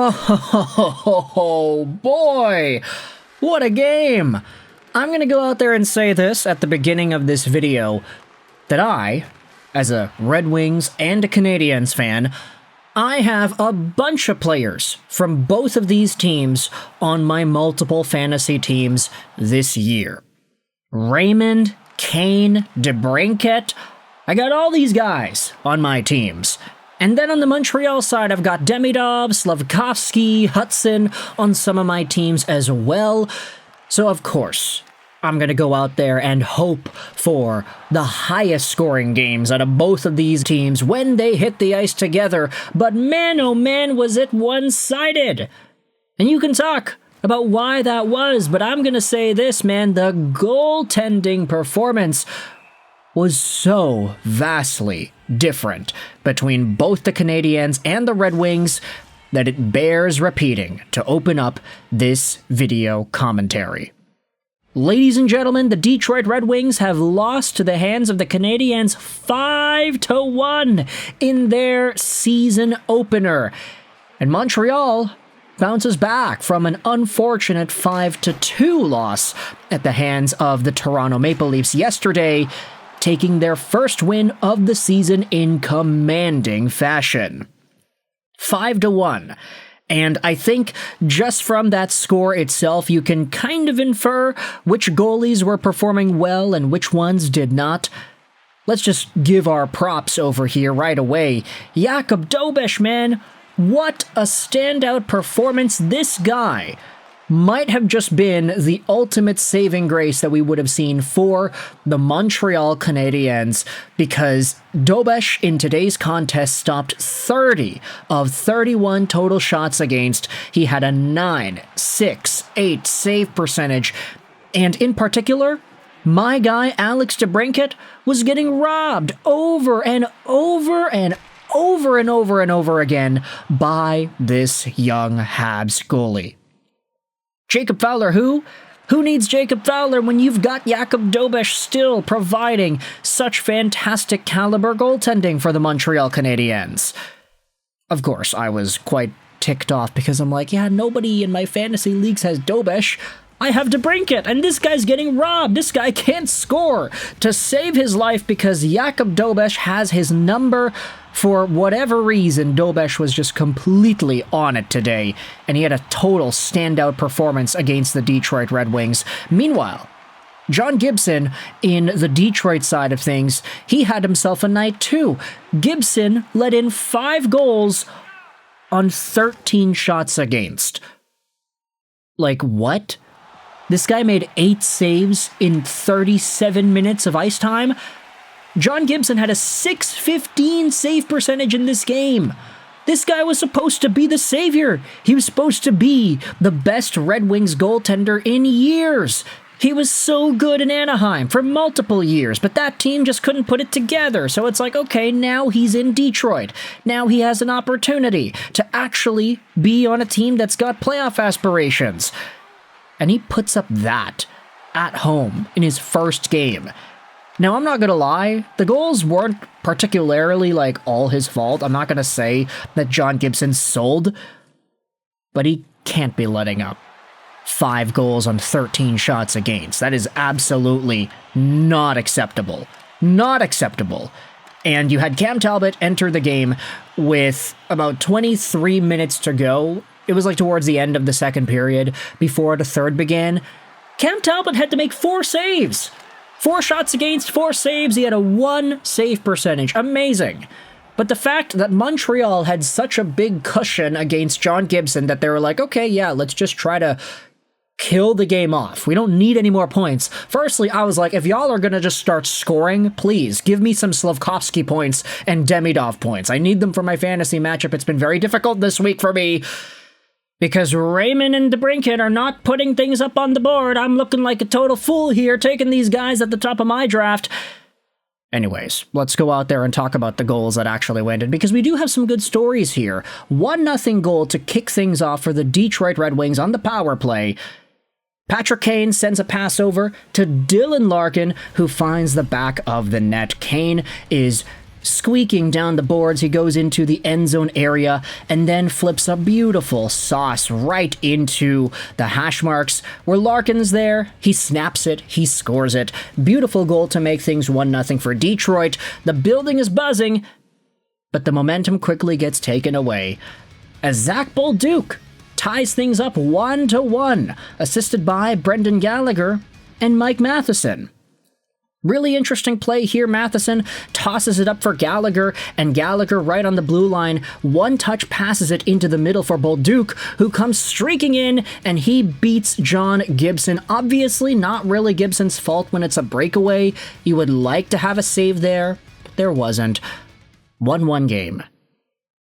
Oh boy, what a game! I'm gonna go out there and say this at the beginning of this video, that I, as a Red Wings and a Canadiens fan, I have a bunch of players from both of these teams on my multiple fantasy teams this year. Raymond, Kane, DeBrincat, I got all these guys on my teams. And then on the Montreal side, I've got Demidov, Slafkovsky, Hudson on some of my teams as well. So of course, I'm going to go out there and hope for the highest scoring games out of both of these teams when they hit the ice together. But man, oh man, was it one-sided. And you can talk about why that was, but I'm going to say this, man, the goaltending performance was so vastly different between both the Canadiens and the Red Wings that it bears repeating to open up this video commentary. Ladies and gentlemen, the Detroit Red Wings have lost to the hands of the Canadiens 5-1 in their season opener. And Montreal bounces back from an unfortunate 5-2 loss at the hands of the Toronto Maple Leafs yesterday, taking their first win of the season in commanding fashion. 5-1. And I think just from that score itself, you can kind of infer which goalies were performing well and which ones did not. Let's just give our props over here right away. Jakub Dobes, man, what a standout performance. This guy might have just been the ultimate saving grace that we would have seen for the Montreal Canadiens, because Dobes in today's contest stopped 30 of 31 total shots against. He had a 9.68 save percentage, and in particular, my guy Alex DeBrincat was getting robbed over and over and over and over and over again by this young Habs goalie. Jacob Fowler, who? Who needs Jacob Fowler when you've got Jakub Dobes still providing such fantastic caliber goaltending for the Montreal Canadiens? Of course, I was quite ticked off because I'm like, yeah, nobody in my fantasy leagues has Dobes. I have DeBrincat, and this guy's getting robbed. This guy can't score to save his life because Jakub Dobes has his number. For whatever reason, Dobes was just completely on it today, and he had a total standout performance against the Detroit Red Wings. Meanwhile, John Gibson, in the Detroit side of things, he had himself a night too. Gibson let in 5 goals on 13 shots against. Like, what? This guy made 8 saves in 37 minutes of ice time? John Gibson had a .615 save percentage in this game. This guy was supposed to be the savior. He was supposed to be the best Red Wings goaltender in years. He was so good in Anaheim for multiple years, but that team just couldn't put it together. So it's like, okay, now he's in Detroit. Now he has an opportunity to actually be on a team that's got playoff aspirations. And he puts up that at home in his first game. Now, I'm not going to lie, the goals weren't particularly, all his fault. I'm not going to say that John Gibson sold, but he can't be letting up 5 goals on 13 shots against. That is absolutely not acceptable. Not acceptable. And you had Cam Talbot enter the game with about 23 minutes to go. It was towards the end of the second period before the third began. Cam Talbot had to make 4 saves. 4 shots against, 4 saves. He had a 1 save percentage. Amazing. But the fact that Montreal had such a big cushion against John Gibson that they were like, okay, yeah, let's just try to kill the game off. We don't need any more points. Firstly, I was like, if y'all are going to just start scoring, please give me some Slafkovsky points and Demidov points. I need them for my fantasy matchup. It's been very difficult this week for me, because Raymond and DeBrincat are not putting things up on the board. I'm looking like a total fool here, taking these guys at the top of my draft. Anyways, let's go out there and talk about the goals that actually went in, because we do have some good stories here. 1-0 goal to kick things off for the Detroit Red Wings on the power play. Patrick Kane sends a pass over to Dylan Larkin, who finds the back of the net. Kane is Squeaking down the boards, he goes into the end zone area and then flips a beautiful sauce right into the hash marks. Where Larkin's there, he snaps it, he scores it. Beautiful goal to make things 1-0 for Detroit. The building is buzzing, but the momentum quickly gets taken away as Zack Bolduc ties things up 1-1, assisted by Brendan Gallagher and Mike Matheson. Really interesting play here. Matheson tosses it up for Gallagher, and Gallagher right on the blue line, one-touch passes it into the middle for Bolduc, who comes streaking in, and he beats John Gibson. Obviously not really Gibson's fault when it's a breakaway. You would like to have a save there, but there wasn't. 1-1 game.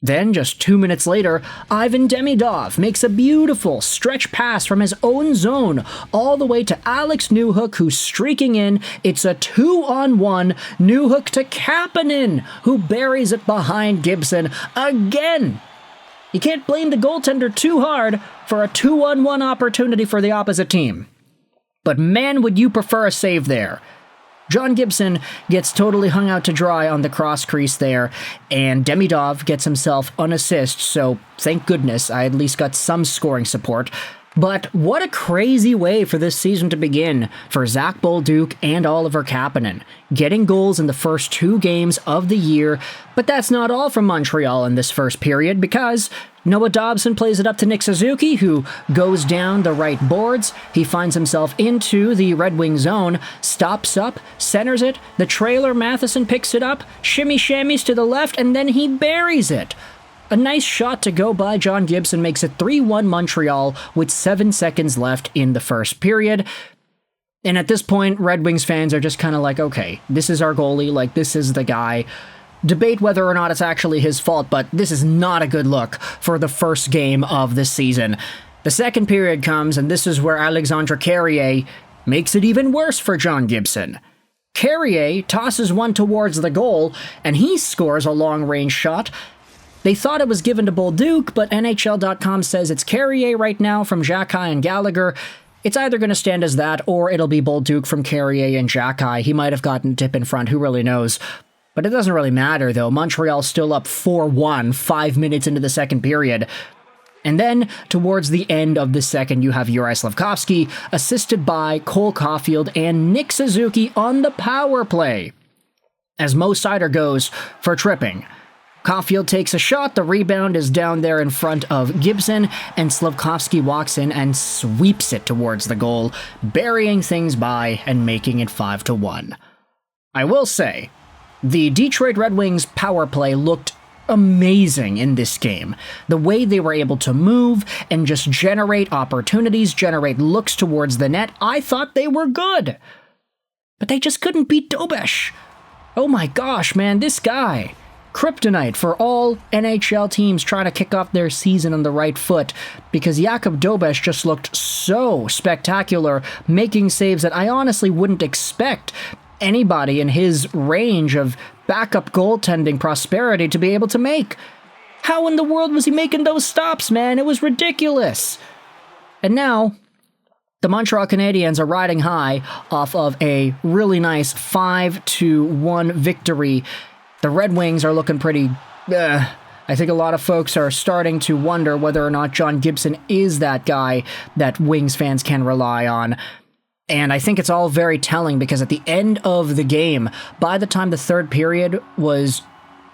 Then, just 2 minutes later, Ivan Demidov makes a beautiful stretch pass from his own zone all the way to Alex Newhook, who's streaking in. It's a 2-on-1. Newhook to Kapanen, who buries it behind Gibson again. You can't blame the goaltender too hard for a 2-on-1 opportunity for the opposite team. But man, would you prefer a save there. John Gibson gets totally hung out to dry on the cross crease there, and Demidov gets himself an assist, so thank goodness I at least got some scoring support. But what a crazy way for this season to begin for Zack Bolduc and Oliver Kapanen, getting goals in the first 2 games of the year. But that's not all from Montreal in this first period, because Noah Dobson plays it up to Nick Suzuki, who goes down the right boards. He finds himself into the Red Wing zone, stops up, centers it, the trailer Matheson picks it up, shimmy-shammies to the left, and then he buries it. A nice shot to go by John Gibson makes it 3-1 Montreal with 7 seconds left in the first period. And at this point, Red Wings fans are just kind of like, okay, this is our goalie, like, this is the guy. Debate whether or not it's actually his fault, but this is not a good look for the first game of the season. The second period comes, and this is where Alexandre Carrier makes it even worse for John Gibson. Carrier tosses one towards the goal, and he scores a long-range shot. They thought it was given to Bolduc, but NHL.com says it's Carrier right now from Xhekaj and Gallagher. It's either going to stand as that, or it'll be Bolduc from Carrier and Xhekaj. He might have gotten a tip in front, who really knows. But it doesn't really matter, though. Montreal's still up 4-1, 5 minutes into the second period. And then, towards the end of the second, you have Juraj Slafkovsky, assisted by Cole Caulfield and Nick Suzuki on the power play, as Mo Seider goes for tripping. Caulfield takes a shot, the rebound is down there in front of Gibson, and Slafkovsky walks in and sweeps it towards the goal, burying things by and making it 5-1. I will say, the Detroit Red Wings power play looked amazing in this game. The way they were able to move and just generate opportunities, generate looks towards the net, I thought they were good. But they just couldn't beat Dobes. Oh my gosh, man, this guy. Kryptonite for all NHL teams trying to kick off their season on the right foot, because Jakub Dobes just looked so spectacular, making saves that I honestly wouldn't expect anybody in his range of backup goaltending prosperity to be able to make. How in the world was he making those stops, man? It was ridiculous. And now, the Montreal Canadiens are riding high off of a really nice 5-1 victory. The Red Wings are looking pretty... I think a lot of folks are starting to wonder whether or not John Gibson is that guy that Wings fans can rely on. And I think it's all very telling, because at the end of the game, by the time the third period was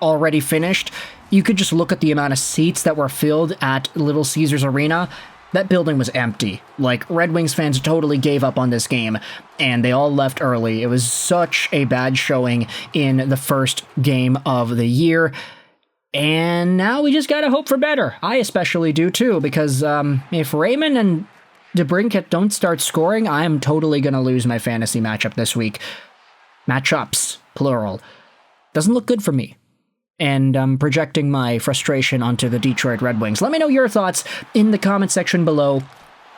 already finished, you could just look at the amount of seats that were filled at Little Caesars Arena. That building was empty. Like, Red Wings fans totally gave up on this game, and they all left early. It was such a bad showing in the first game of the year. And now we just gotta hope for better. I especially do too, because if Raymond and DeBrincat don't start scoring, I am totally gonna lose my fantasy matchup this week. Matchups, plural. Doesn't look good for me. And I'm projecting my frustration onto the Detroit Red Wings. Let me know your thoughts in the comment section below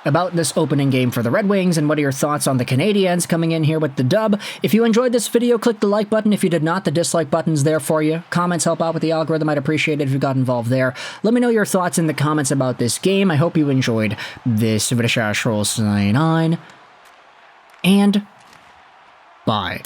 about this opening game for the Red Wings, and what are your thoughts on the Canadiens coming in here with the dub. If you enjoyed this video, click the like button. If you did not, the dislike button's there for you. Comments help out with the algorithm. I'd appreciate it if you got involved there. Let me know your thoughts in the comments about this game. I hope you enjoyed this video. Sign on, and bye.